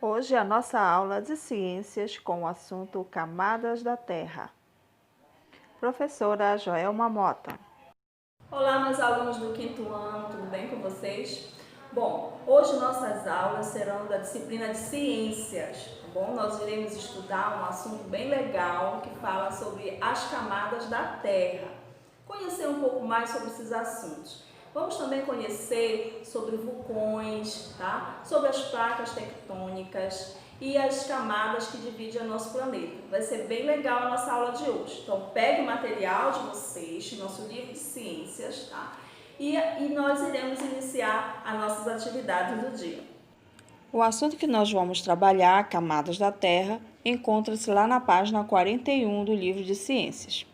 Hoje é a nossa aula de ciências com o assunto Camadas da Terra. Professora Joelma Mota. Olá, meus alunos do quinto ano, tudo bem com vocês? Bom, hoje nossas aulas serão da disciplina de ciências, tá bom? Nós iremos estudar um assunto bem legal que fala sobre as camadas da Terra. Conhecer um pouco mais sobre esses assuntos. Vamos também conhecer sobre vulcões, tá? Sobre as placas tectônicas e as camadas que dividem o nosso planeta. Vai ser bem legal a nossa aula de hoje. Então, pegue o material de vocês, nosso livro de ciências, tá? E nós iremos iniciar as nossas atividades do dia. O assunto que nós vamos trabalhar, Camadas da Terra, encontra-se lá na página 41 do livro de ciências.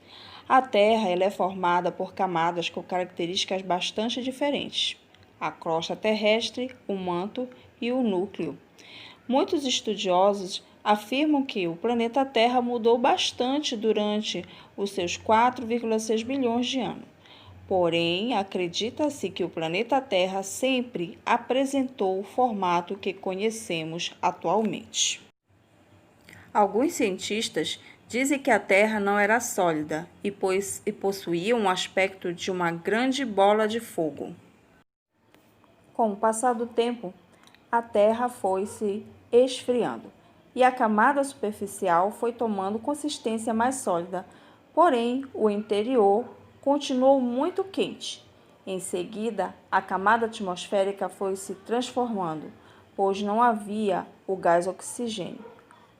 A Terra ela é formada por camadas com características bastante diferentes: a crosta terrestre, o manto e o núcleo. Muitos estudiosos afirmam que o planeta Terra mudou bastante durante os seus 4,6 bilhões de anos. Porém, acredita-se que o planeta Terra sempre apresentou o formato que conhecemos atualmente. Alguns cientistas dizem que a Terra não era sólida e possuía um aspecto de uma grande bola de fogo. Com o passar do tempo, a Terra foi se esfriando e a camada superficial foi tomando consistência mais sólida, porém o interior continuou muito quente. Em seguida, a camada atmosférica foi se transformando, pois não havia o gás oxigênio.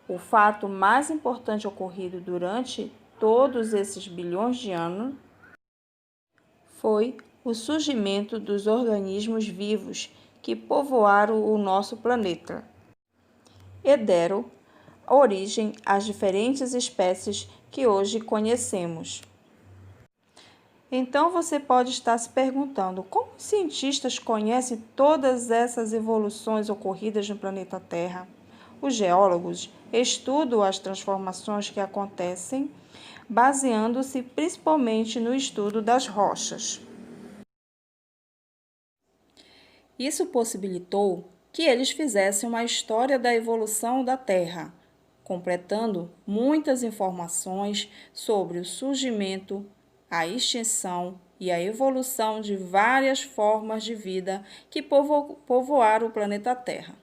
O fato mais importante ocorrido durante todos esses bilhões de anos foi o surgimento dos organismos vivos que povoaram o nosso planeta e deram origem às diferentes espécies que hoje conhecemos. Então você pode estar se perguntando como os cientistas conhecem todas essas evoluções ocorridas no planeta Terra? Os geólogos estudam as transformações que acontecem, baseando-se principalmente no estudo das rochas. Isso possibilitou que eles fizessem uma história da evolução da Terra, completando muitas informações sobre o surgimento, a extinção e a evolução de várias formas de vida que povoaram o planeta Terra.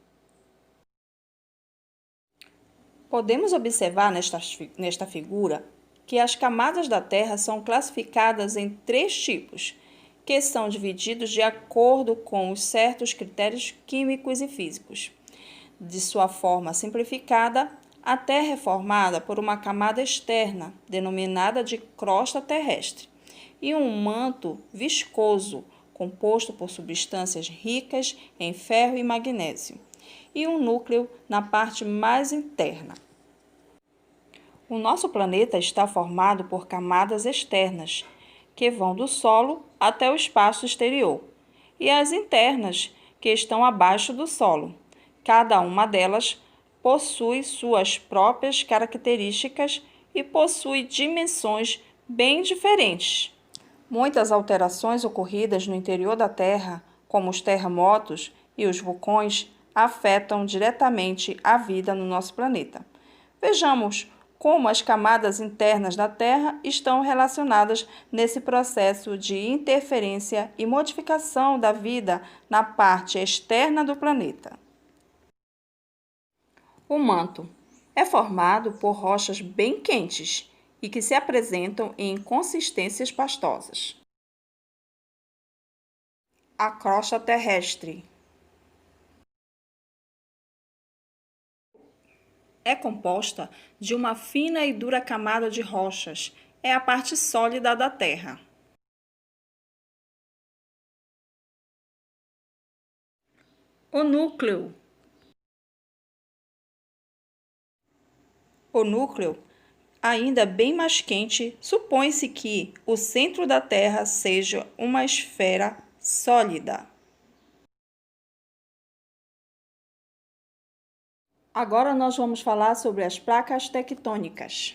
Podemos observar nesta figura que as camadas da Terra são classificadas em 3 tipos, que são divididos de acordo com os certos critérios químicos e físicos. De sua forma simplificada, a Terra é formada por uma camada externa, denominada de crosta terrestre, e um manto viscoso, composto por substâncias ricas em ferro e magnésio, e um núcleo na parte mais interna. O nosso planeta está formado por camadas externas, que vão do solo até o espaço exterior, e as internas, que estão abaixo do solo. Cada uma delas possui suas próprias características e possui dimensões bem diferentes. Muitas alterações ocorridas no interior da Terra, como os terremotos e os vulcões, afetam diretamente a vida no nosso planeta. Vejamos como as camadas internas da Terra estão relacionadas nesse processo de interferência e modificação da vida na parte externa do planeta. O manto é formado por rochas bem quentes e que se apresentam em consistências pastosas. A crosta terrestre é composta de uma fina e dura camada de rochas. É a parte sólida da Terra. O núcleo. O núcleo, ainda bem mais quente, supõe-se que o centro da Terra seja uma esfera sólida. Agora nós vamos falar sobre as placas tectônicas.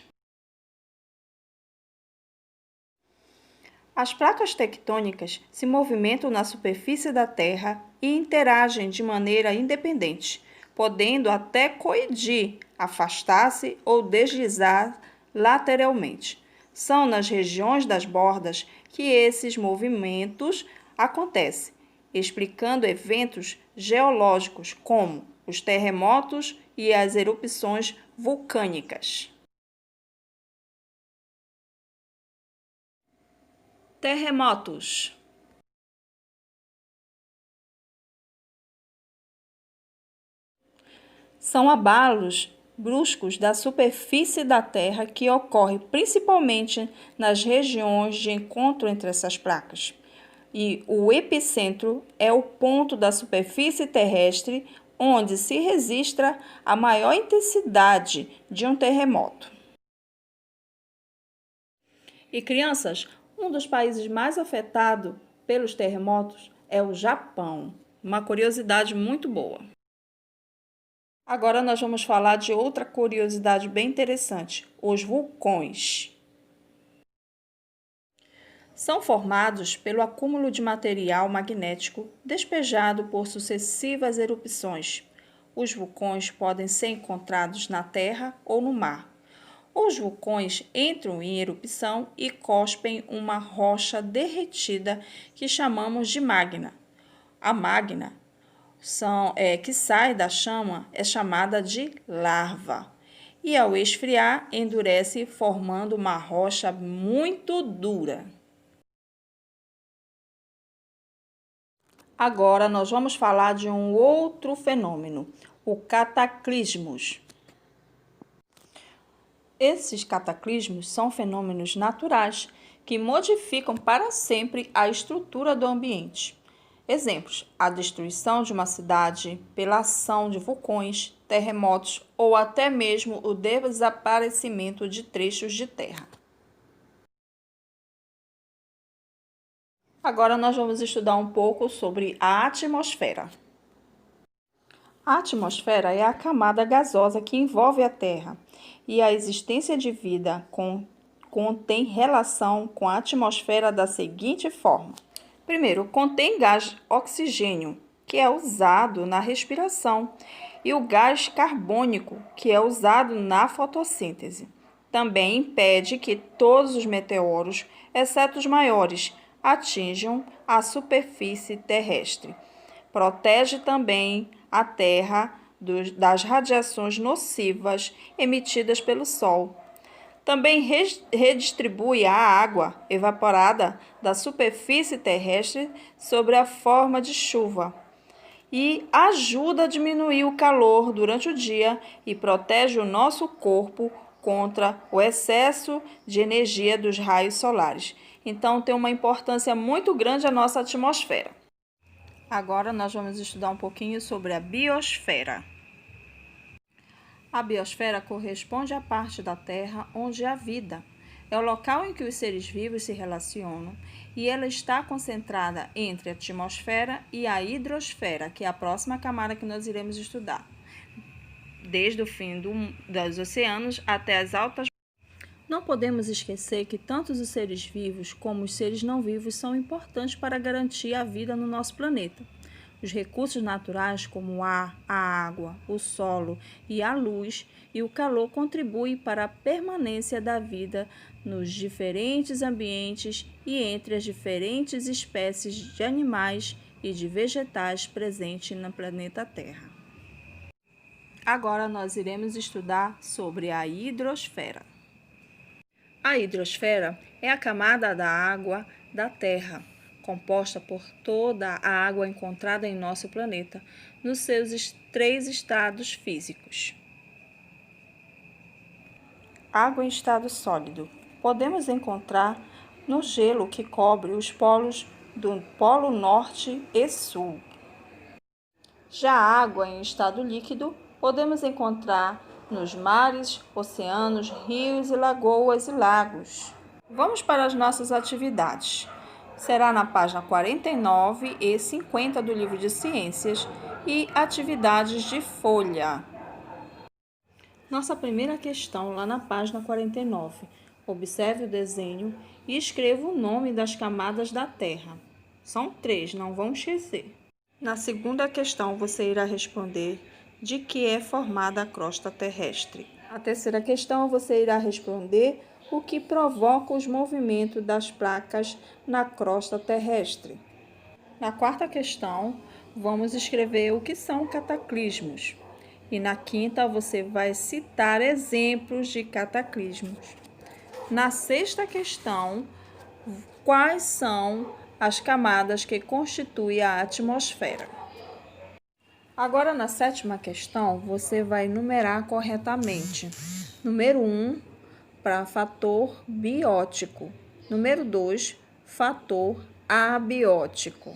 As placas tectônicas se movimentam na superfície da Terra e interagem de maneira independente, podendo até coidir, afastar-se ou deslizar lateralmente. São nas regiões das bordas que esses movimentos acontecem, explicando eventos geológicos como os terremotos e as erupções vulcânicas. Terremotos são abalos bruscos da superfície da Terra que ocorrem principalmente nas regiões de encontro entre essas placas. E o epicentro é o ponto da superfície terrestre onde se registra a maior intensidade de um terremoto. E crianças, um dos países mais afetados pelos terremotos é o Japão. Uma curiosidade muito boa. Agora nós vamos falar de outra curiosidade bem interessante, os vulcões. São formados pelo acúmulo de material magnético despejado por sucessivas erupções. Os vulcões podem ser encontrados na terra ou no mar. Os vulcões entram em erupção e cospem uma rocha derretida que chamamos de magma. A magma que sai da chama é chamada de lava. E ao esfriar, endurece, formando uma rocha muito dura. Agora nós vamos falar de um outro fenômeno, o cataclismos. Esses cataclismos são fenômenos naturais que modificam para sempre a estrutura do ambiente. Exemplos: a destruição de uma cidade pela ação de vulcões, terremotos ou até mesmo o desaparecimento de trechos de terra. Agora nós vamos estudar um pouco sobre a atmosfera. A atmosfera é a camada gasosa que envolve a Terra e a existência de vida contém relação com a atmosfera da seguinte forma. Primeiro, contém gás oxigênio, que é usado na respiração, e o gás carbônico, que é usado na fotossíntese. Também impede que todos os meteoros, exceto os maiores, atinjam a superfície terrestre. Protege também a Terra das radiações nocivas emitidas pelo Sol. Também redistribui a água evaporada da superfície terrestre sobre a forma de chuva e ajuda a diminuir o calor durante o dia e protege o nosso corpo contra o excesso de energia dos raios solares. Então, tem uma importância muito grande a nossa atmosfera. Agora, nós vamos estudar um pouquinho sobre a biosfera. A biosfera corresponde à parte da Terra onde há vida. É o local em que os seres vivos se relacionam e ela está concentrada entre a atmosfera e a hidrosfera, que é a próxima camada que nós iremos estudar, desde o fim dos oceanos até as altas. Não podemos esquecer que tanto os seres vivos como os seres não vivos são importantes para garantir a vida no nosso planeta. Os recursos naturais como o ar, a água, o solo e a luz e o calor contribuem para a permanência da vida nos diferentes ambientes e entre as diferentes espécies de animais e de vegetais presentes no planeta Terra. Agora nós iremos estudar sobre a hidrosfera. A hidrosfera é a camada da água da Terra, composta por toda a água encontrada em nosso planeta, nos seus 3 estados físicos. Água em estado sólido. Podemos encontrar no gelo que cobre os polos do Polo Norte e Sul. Já a água em estado líquido podemos encontrar nos mares, oceanos, rios e lagoas e lagos. Vamos para as nossas atividades. Será na página 49 e 50 do livro de Ciências e atividades de folha. Nossa primeira questão, lá na página 49. Observe o desenho e escreva o nome das camadas da Terra. São 3, não vão esquecer. Na segunda questão, você irá responder de que é formada a crosta terrestre. A terceira questão, você irá responder o que provoca os movimentos das placas na crosta terrestre. Na quarta questão, vamos escrever o que são cataclismos. E na quinta, você vai citar exemplos de cataclismos. Na sexta questão, quais são as camadas que constituem a atmosfera? Agora, na sétima questão, você vai numerar corretamente. Número 1, para fator biótico. Número 2, fator abiótico.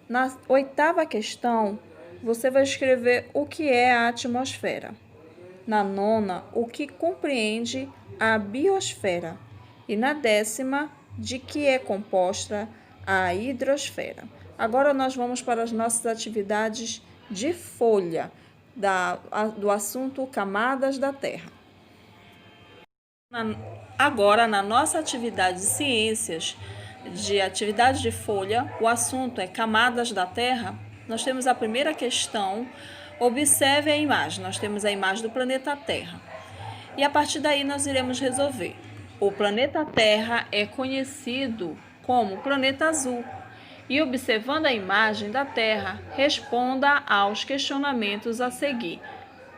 Na oitava questão, você vai escrever o que é a atmosfera. Na nona, o que compreende a biosfera. E na décima, de que é composta a hidrosfera. Agora nós vamos para as nossas atividades de folha do assunto Camadas da Terra. Agora, na nossa atividade de ciências, de atividade de folha, o assunto é Camadas da Terra. Nós temos a primeira questão, observe a imagem. Nós temos a imagem do planeta Terra. E a partir daí nós iremos resolver. O planeta Terra é conhecido como planeta azul. E observando a imagem da Terra, responda aos questionamentos a seguir.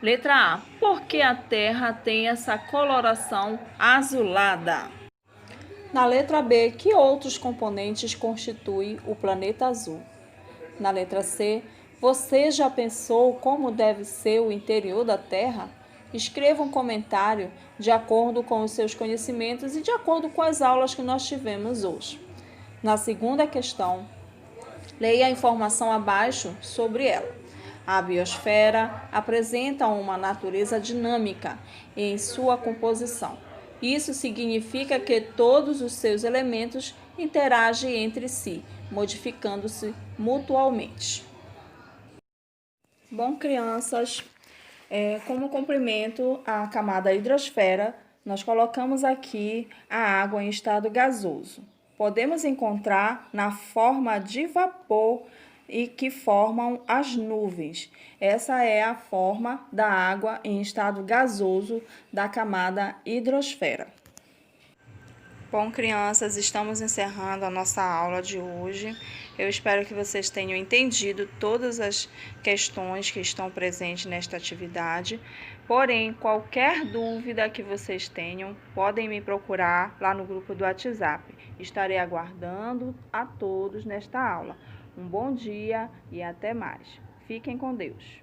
Letra A. Por que a Terra tem essa coloração azulada? Na letra B, que outros componentes constituem o planeta azul? Na letra C, você já pensou como deve ser o interior da Terra? Escreva um comentário de acordo com os seus conhecimentos e de acordo com as aulas que nós tivemos hoje. Na segunda questão, leia a informação abaixo sobre ela. A biosfera apresenta uma natureza dinâmica em sua composição. Isso significa que todos os seus elementos interagem entre si, modificando-se mutualmente. Bom, crianças, como complemento à camada hidrosfera, nós colocamos aqui a água em estado gasoso. Podemos encontrar na forma de vapor e que formam as nuvens. Essa é a forma da água em estado gasoso da camada hidrosfera. Bom, crianças, estamos encerrando a nossa aula de hoje. Eu espero que vocês tenham entendido todas as questões que estão presentes nesta atividade. Porém, qualquer dúvida que vocês tenham, podem me procurar lá no grupo do WhatsApp. Estarei aguardando a todos nesta aula. Um bom dia e até mais. Fiquem com Deus.